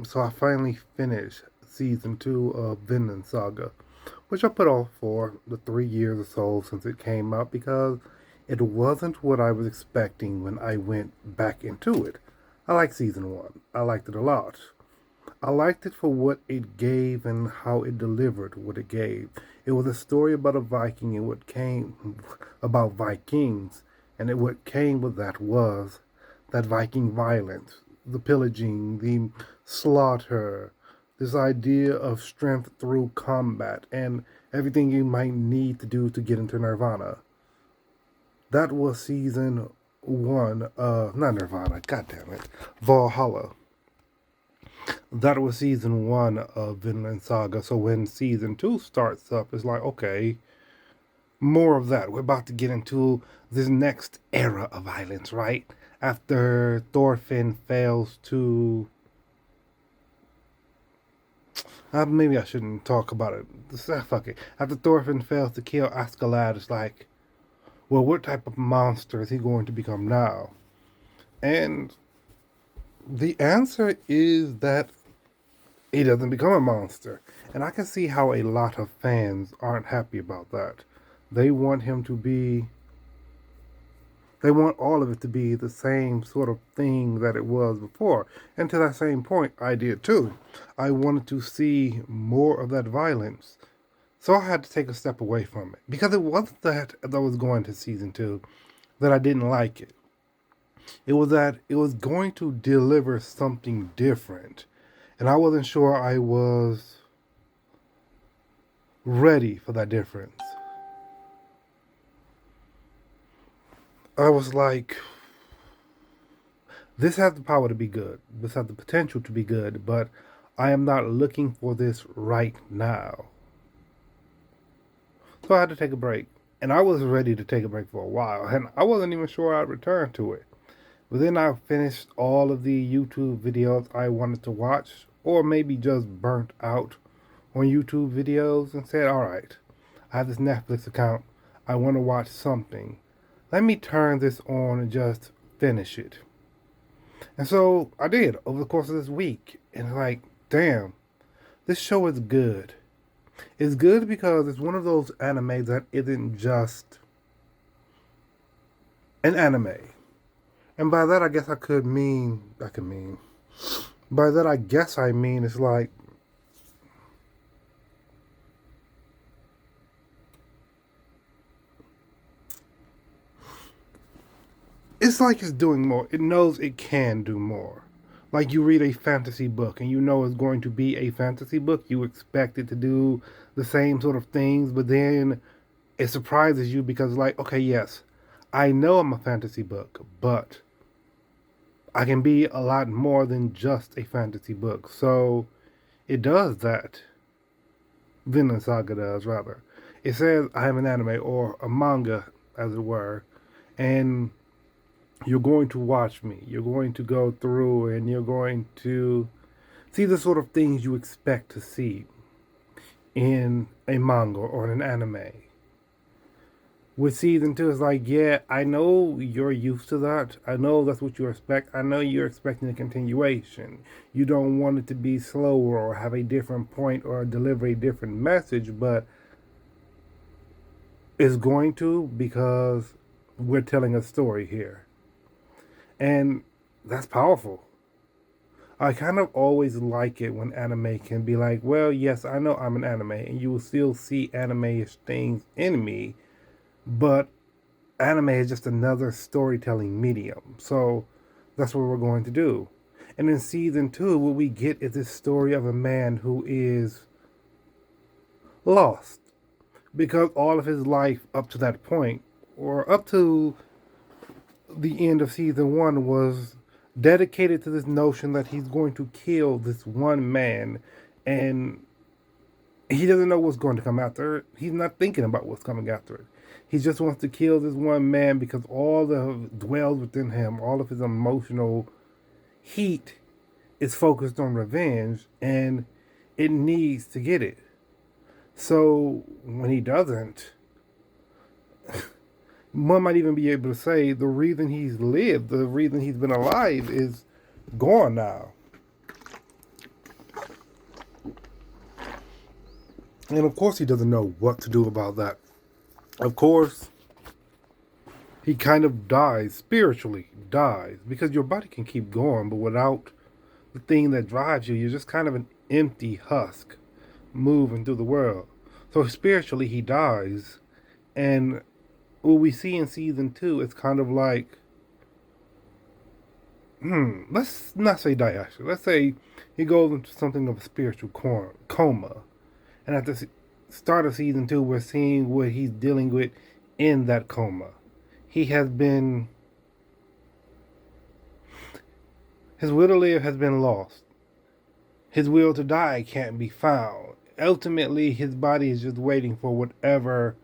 So I finally finished season 2 of Vinland Saga, which I put off for the 3 years or so since it came out because it wasn't what I was expecting when I went back into it. I liked season 1. I liked it a lot. I liked it for what it gave and how it delivered what it gave. It was a story about a Viking and what came about Vikings, and what came with that was that Viking violence, the pillaging, the slaughter, this idea of strength through combat, and everything you might need to do to get into Nirvana. That was season 1 of, not Nirvana, god damn it, Valhalla. That was season 1 of Vinland Saga. So when season 2 starts up, it's like, okay, more of that. We're about to get into this next era of violence, right? After Thorfinn fails to. Maybe I shouldn't talk about it. Fuck it. After Thorfinn fails to kill Askeladd, it's like, well, what type of monster is he going to become now? And the answer is that he doesn't become a monster. And I can see how a lot of fans aren't happy about that. They want him to be. They want all of it to be the same sort of thing that it was before. And to that same point, I did too. I wanted to see more of that violence. So I had to take a step away from it. Because it wasn't that I was going to season 2 that I didn't like it. It was that it was going to deliver something different. And I wasn't sure I was ready for that difference. I was like, this has the power to be good. This has the potential to be good, but I am not looking for this right now. So I had to take a break. And I was ready to take a break for a while. And I wasn't even sure I'd return to it. But then I finished all of the YouTube videos I wanted to watch, or maybe just burnt out on YouTube videos and said, all right, I have this Netflix account. I want to watch something. Let me turn this on and just finish it. And so I did over the course of this week. And like, damn, this show is good. It's good because it's one of those animes that isn't just an anime. And by that, I guess by that, I guess I mean it's like, it's doing more. It knows it can do more. Like you read a fantasy book and you know it's going to be a fantasy book. You expect it to do the same sort of things, but then it surprises you because, like, okay, yes, I know I'm a fantasy book, but I can be a lot more than just a fantasy book. So it does that. Vinland Saga does, rather. It says I have an anime or a manga, as it were, and you're going to watch me. You're going to go through and you're going to see the sort of things you expect to see in a manga or an anime. With season 2, it's like, yeah, I know you're used to that. I know that's what you expect. I know you're expecting a continuation. You don't want it to be slower or have a different point or deliver a different message, but it's going to because we're telling a story here. And that's powerful. I kind of always like it when anime can be like, well, yes, I know I'm an anime, and you will still see anime-ish things in me, but anime is just another storytelling medium. So that's what we're going to do. And in season 2, what we get is this story of a man who is lost because all of his life up to that point, or up to the end of season 1, was dedicated to this notion that he's going to kill this one man, and he doesn't know what's going to come after it. He's not thinking about what's coming after it. He just wants to kill this one man because all that dwells within him, all of his emotional heat is focused on revenge, and it needs to get it. So when he doesn't, one might even be able to say the reason he's lived, the reason he's been alive is gone now. And of course, he doesn't know what to do about that. Of course, he kind of dies, spiritually dies, because your body can keep going, but without the thing that drives you, you're just kind of an empty husk moving through the world. So spiritually, he dies. And what we see in season two is kind of like, let's not say die actually. Let's say he goes into something of a spiritual coma. And at the start of season two, we're seeing what he's dealing with in that coma. He has been, his will to live has been lost. His will to die can't be found. Ultimately, his body is just waiting for whatever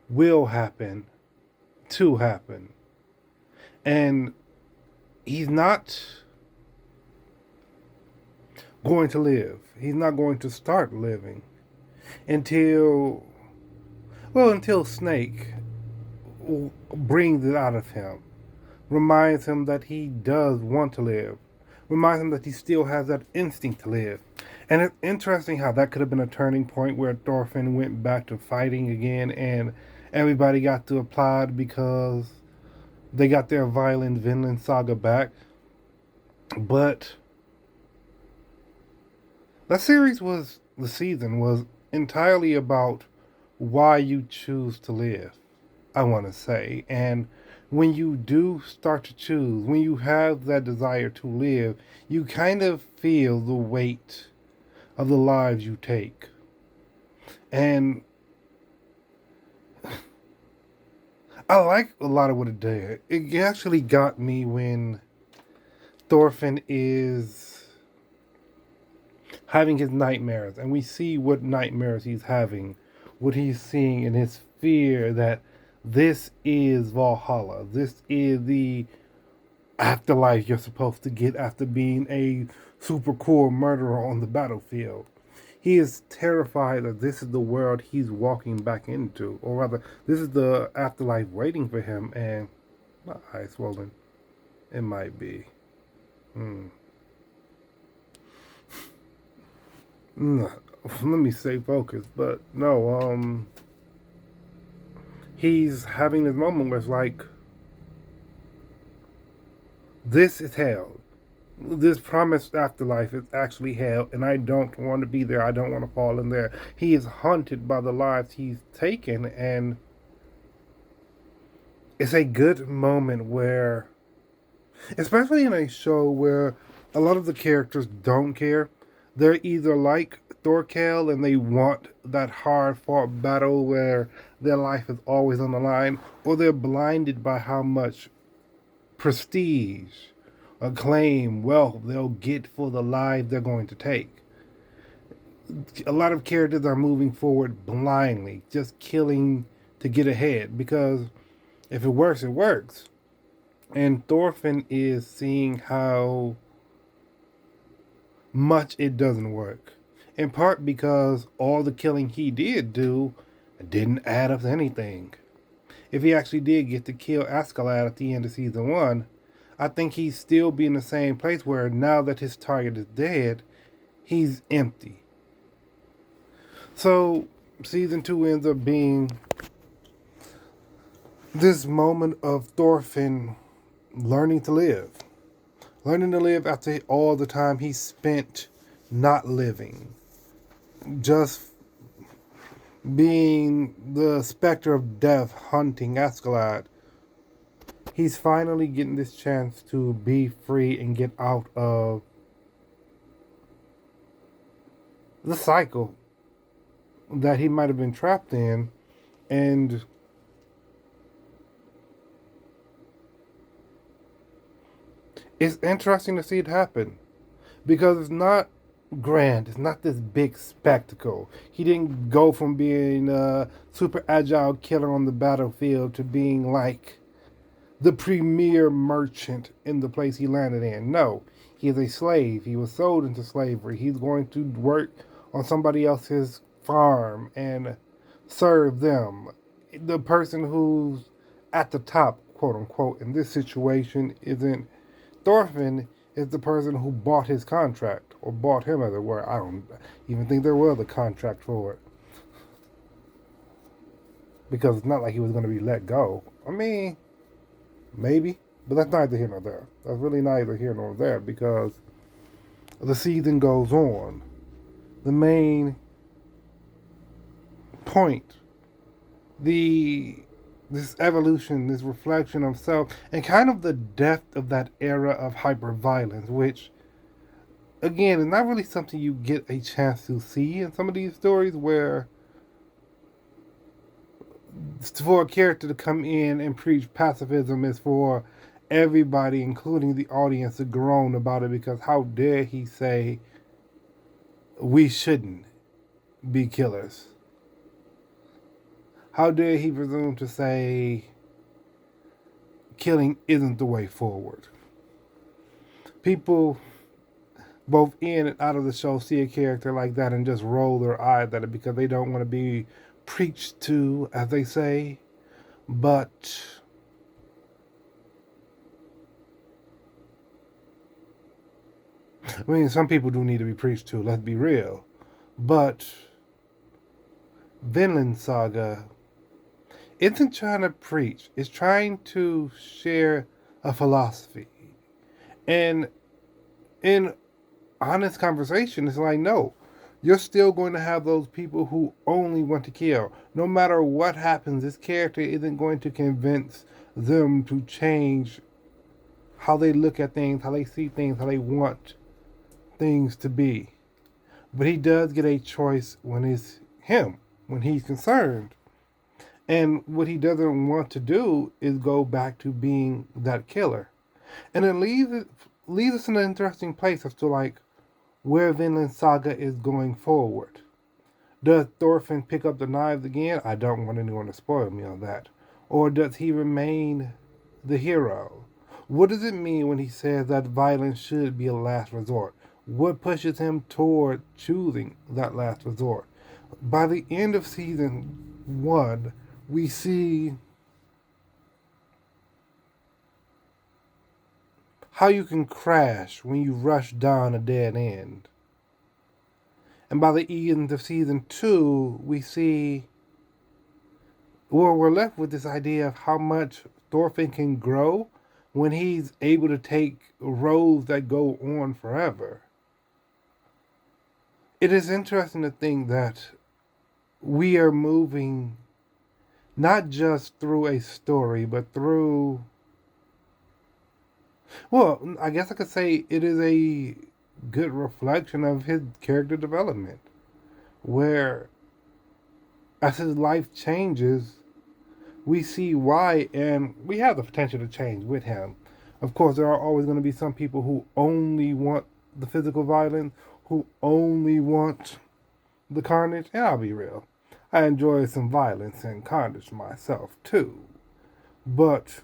will happen to happen. And he's not going to live. He's not going to start living until, until Snake brings it out of him, reminds him that he does want to live, reminds him that he still has that instinct to live. And it's interesting how that could have been a turning point where Thorfinn went back to fighting again and everybody got to applaud because they got their violent Vinland Saga back. But that the season was entirely about why you choose to live, I want to say. And when you do start to choose, when you have that desire to live, you kind of feel the weight of the lives you take. And I like a lot of what it did. It actually got me when Thorfinn is having his nightmares, and we see what nightmares he's having, what he's seeing in his fear that this is Valhalla. This is the afterlife you're supposed to get after being a super cool murderer on the battlefield. He is terrified that this is the world he's walking back into, or rather, this is the afterlife waiting for him. And my eyes swollen. It might be. Let me stay focused, but no. He's having this moment where it's like, this is hell. This promised afterlife is actually hell, and I don't want to be there. I don't want to fall in there. He is haunted by the lives he's taken, and it's a good moment where, especially in a show where a lot of the characters don't care, they're either like Thorkel and they want that hard fought battle where their life is always on the line, or they're blinded by how much prestige, acclaim, wealth they'll get for the life they're going to take. A lot of characters are moving forward blindly, just killing to get ahead, because if it works, it works. And Thorfinn is seeing how much it doesn't work. In part because all the killing he did do didn't add up to anything. If he actually did get to kill Askeladd at the end of season one, I think he'd still be in the same place where now that his target is dead, he's empty. So season two ends up being this moment of Thorfinn learning to live. Learning to live after all the time he spent not living. Just being the specter of death hunting Askeladd. He's finally getting this chance to be free and get out of the cycle that he might have been trapped in. And it's interesting to see it happen, because it's not grand. It's not this big spectacle. He didn't go from being a super agile killer on the battlefield to being like the premier merchant in the place he landed in. No, he is a slave. He was sold into slavery. He's going to work on somebody else's farm and serve them. The person who's at the top, quote unquote, in this situation isn't Thorfinn, is the person who bought his contract, or bought him, as it were. I don't even think there was a contract for it. because it's not like he was going to be let go. I mean, maybe, but that's neither here nor there. That's really neither here nor there because the season goes on. The main point, the this evolution, this reflection of self, and kind of the depth of that era of hyperviolence, which again is not really something you get a chance to see in some of these stories where for a character to come in and preach pacifism is for everybody, including the audience, to groan about it because how dare he say we shouldn't be killers? How dare he presume to say killing isn't the way forward? People both in and out of the show see a character like that and just roll their eyes at it because they don't want to be preached to, as they say. But I mean, some people do need to be preached to, let's be real. But Vinland Saga isn't trying to preach, it's trying to share a philosophy. And in honest conversation, it's like, no, you're still going to have those people who only want to kill. No matter what happens, this character isn't going to convince them to change how they look at things, how they see things, how they want things to be. But he does get a choice when it's him, when he's concerned. And what he doesn't want to do is go back to being that killer. And it leaves us in an interesting place as to like where Vinland Saga is going forward. Does Thorfinn pick up the knives again? I don't want anyone to spoil me on that. Or does he remain the hero? What does it mean when he says that violence should be a last resort? What pushes him toward choosing that last resort? By the end of season 1, we see how you can crash when you rush down a dead end. And by the end of season 2, we see, well, we're left with this idea of how much Thorfinn can grow when he's able to take roles that go on forever. It is interesting to think that we are moving not just through a story, but through, well, I guess I could say it is a good reflection of his character development, where as his life changes, we see why, and we have the potential to change with him. Of course, there are always going to be some people who only want the physical violence, who only want the carnage, and I'll be real, I enjoy some violence and carnage myself too. But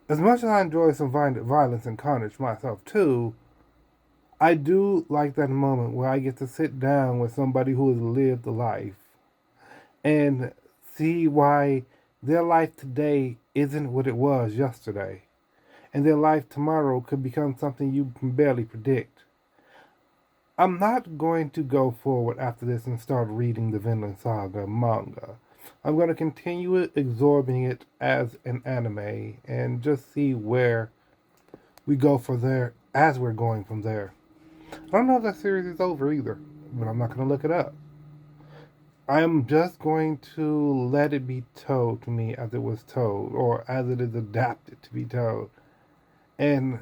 as much as I enjoy some violence and carnage myself too, I do like that moment where I get to sit down with somebody who has lived a life and see why their life today isn't what it was yesterday. And their life tomorrow could become something you can barely predict. I'm not going to go forward after this and start reading the Vinland Saga manga. I'm going to continue absorbing it as an anime and just see where we go from there as we're going from there. I don't know if that series is over either, but I'm not going to look it up. I'm just going to let it be told to me as it was told, or as it is adapted to be told. And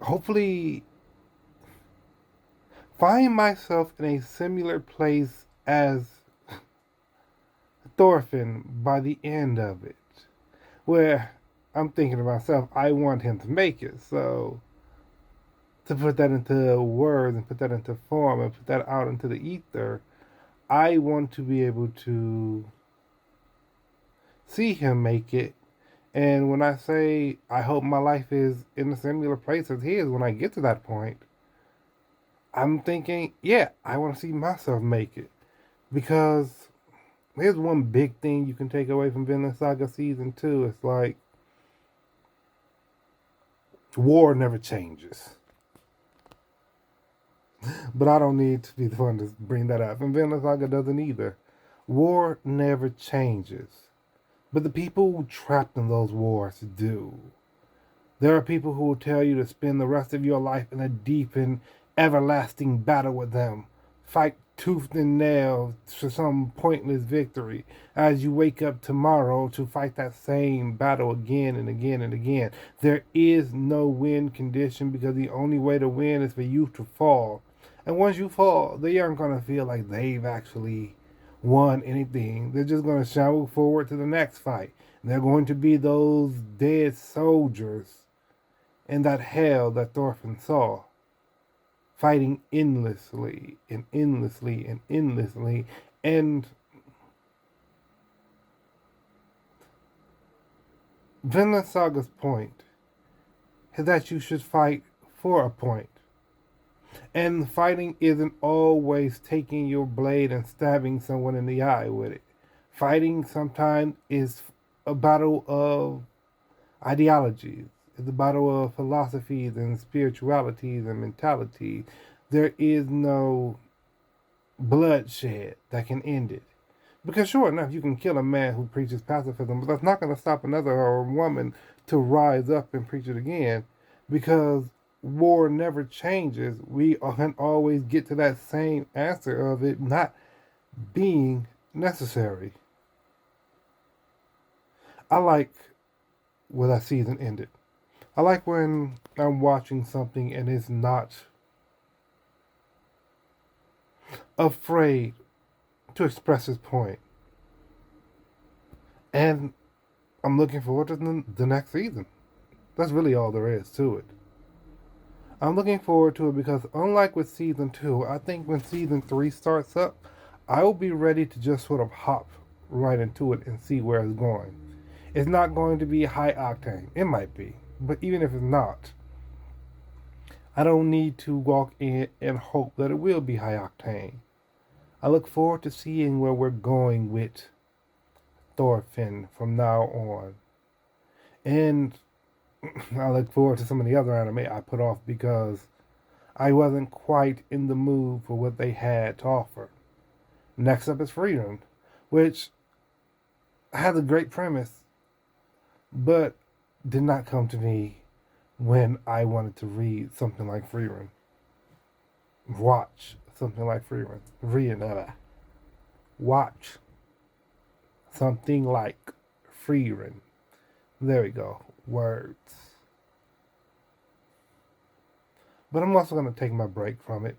hopefully find myself in a similar place as Thorfinn by the end of it, where I'm thinking to myself, I want him to make it. So to put that into words and put that into form and put that out into the ether, I want to be able to see him make it. And when I say I hope my life is in a similar place as his when I get to that point, I'm thinking, yeah, I want to see myself make it. Because here's one big thing you can take away from Vinland Saga Season 2. It's like, War never changes. But I don't need to be the one to bring that up. And Vinland Saga doesn't either. War never changes. But the people trapped in those wars do. There are people who will tell you to spend the rest of your life in a deep and everlasting battle with them. Fight tooth and nail for some pointless victory as you wake up tomorrow to fight that same battle again and again and again. There is no win condition because the only way to win is for you to fall. And once you fall, they aren't going to feel like they've actually won anything. They're just going to shout forward to the next fight. They're going to be those dead soldiers in that hell that Thorfinn saw, fighting endlessly and endlessly and endlessly. And Vinland Saga's point is that you should fight for a point. And fighting isn't always taking your blade and stabbing someone in the eye with it. Fighting sometimes is a battle of ideologies. It's a battle of philosophies and spiritualities and mentality. There is no bloodshed that can end it. Because sure enough, you can kill a man who preaches pacifism, but that's not going to stop another woman to rise up and preach it again. Because war never changes. We can always get to that same answer of it not being necessary. I like where that season ended. I like when I'm watching something and it's not afraid to express its point. And I'm looking forward to the next season. That's really all there is to it. I'm looking forward to it because unlike with season 2, I think when season 3 starts up, I will be ready to just sort of hop right into it and see where it's going. It's not going to be high octane. It might be. But even if it's not, I don't need to walk in and hope that it will be high octane. I look forward to seeing where we're going with Thorfinn from now on. And I look forward to some of the other anime I put off because I wasn't quite in the mood for what they had to offer. Next up is Freedom, which has a great premise, but did not come to me when I wanted to read something like Freedom. Watch something like Freedom. Watch something like Freedom. There we go. Words. But I'm also going to take my break from it.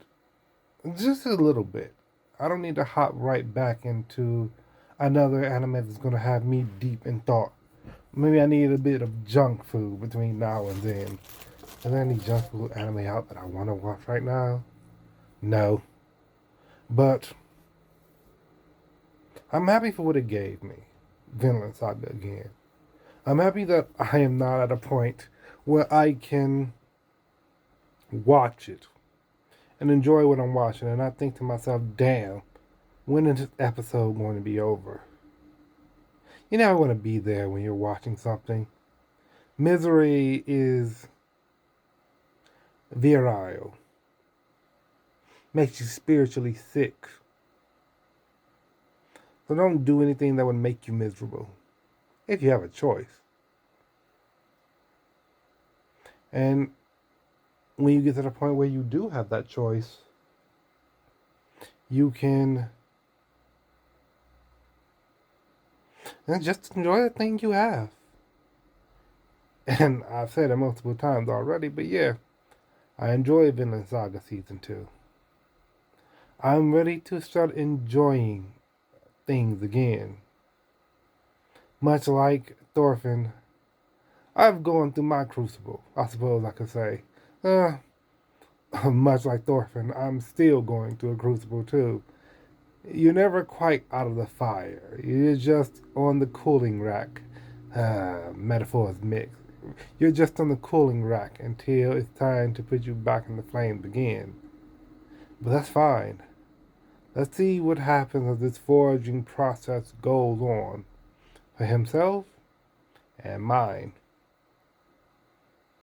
Just a little bit. I don't need to hop right back into another anime that's going to have me deep in thought. Maybe I need a bit of junk food between now and then. Is there any junk food anime out that I want to watch right now? No. But I'm happy for what it gave me. Vinland Saga again. I'm happy that I am not at a point where I can watch it and enjoy what I'm watching and not think to myself, damn, when is this episode going to be over? You never want to be there when you're watching something. Misery is virile. Makes you spiritually sick. So don't do anything that would make you miserable. If you have a choice. And when you get to the point where you do have that choice, you can just enjoy the thing you have. And I've said it multiple times already, but yeah, I enjoy Vinland Saga Season 2. I'm ready to start enjoying things again. Much like Thorfinn, I've gone through my crucible, I suppose I could say. Much like Thorfinn, I'm still going through a crucible too. You're never quite out of the fire. You're just on the cooling rack. Metaphors mixed. You're just on the cooling rack until it's time to put you back in the flames again. But that's fine. Let's see what happens as this foraging process goes on. For himself and mine.